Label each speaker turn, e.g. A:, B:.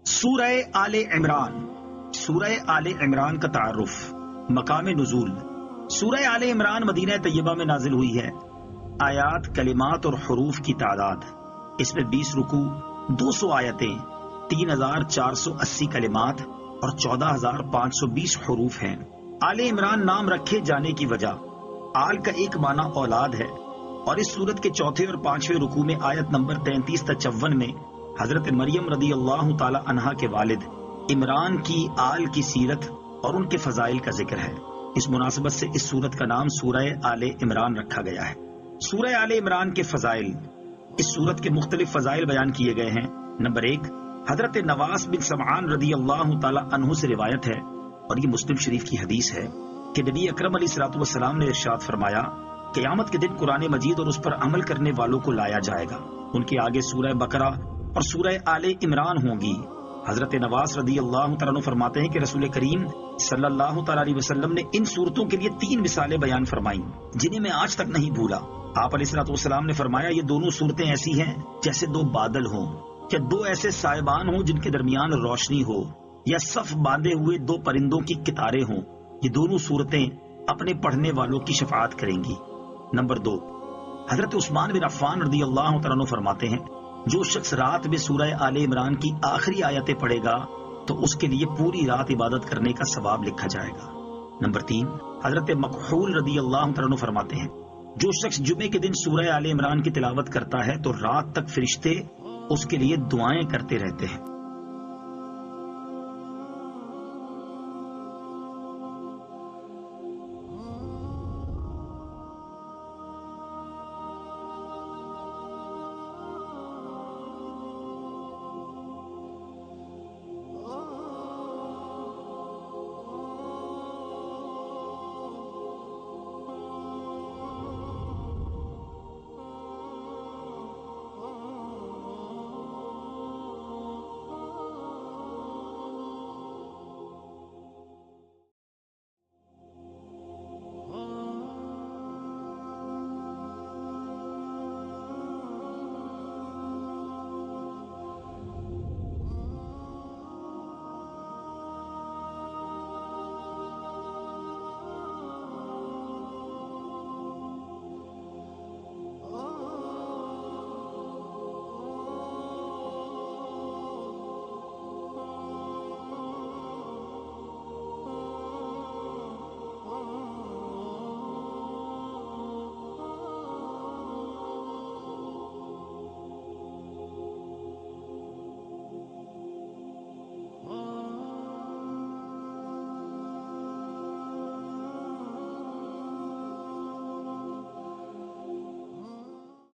A: سورہ آل عمران۔ سورہ آل عمران کا تعارف، مقام نزول۔ سورہ آل عمران مدینہ طیبہ میں نازل ہوئی ہے۔ آیات، کلمات اور حروف کی تعداد، اس میں 20 رکوع، 200 آیتیں، 3480 کلمات اور 14520 حروف ہیں۔ آل عمران نام رکھے جانے کی وجہ، آل کا ایک معنی اولاد ہے، اور اس سورت کے چوتھے اور پانچویں رکوع میں آیت نمبر 33 تا 54 میں حضرت مریم رضی اللہ تعالی عنہا کے والد عمران کی آل کی سیرت اور ان کے فضائل کا ذکر ہے۔ اس مناسبت سے اس سورت کا نام سورہ آل عمران رکھا گیا ہے۔ سورہ آل عمران کے فضائل، اس سورت کے مختلف فضائل بیان کیے گئے ہیں۔ نمبر 1، حضرت نواس بن سمعان رضی اللہ تعالی عنہ سے روایت ہے، اور یہ مسلم شریف کی حدیث ہے کہ نبی اکرم علیہ الصلوۃ والسلام نے ارشاد فرمایا، قیامت کے دن قرآن مجید اور اس پر عمل کرنے والوں کو لایا جائے گا، ان کے آگے سورہ بقرہ اور سورہ آل عمران ہوں گی۔ حضرت نواس رضی اللہ تعالیٰ عنہ فرماتے ہیں کہ رسول کریم صلی اللہ تعالیٰ علیہ وسلم نے ان صورتوں کے لیے 3 مثالیں بیان فرمائیں جنہیں میں آج تک نہیں بھولا۔ آپ علیہ الصلوۃ والسلام نے فرمایا، یہ دونوں صورتیں ایسی ہیں جیسے 2 بادل ہوں، یا 2 ایسے سائبان ہوں جن کے درمیان روشنی ہو، یا صف باندھے ہوئے 2 پرندوں کی قطاریں ہوں۔ یہ دونوں صورتیں اپنے پڑھنے والوں کی شفاعت کریں گی۔ نمبر 2، حضرت عثمان بن عفان رضی اللہ تعالیٰ عنہ فرماتے ہیں، جو شخص رات میں سورہ آل عمران کی آخری آیتیں پڑھے گا تو اس کے لیے پوری رات عبادت کرنے کا ثواب لکھا جائے گا۔ نمبر 3، حضرت مکحول رضی اللہ تعالیٰ عنہ فرماتے ہیں، جو شخص جمعے کے دن سورہ آل عمران کی تلاوت کرتا ہے تو رات تک فرشتے اس کے لیے دعائیں کرتے رہتے ہیں۔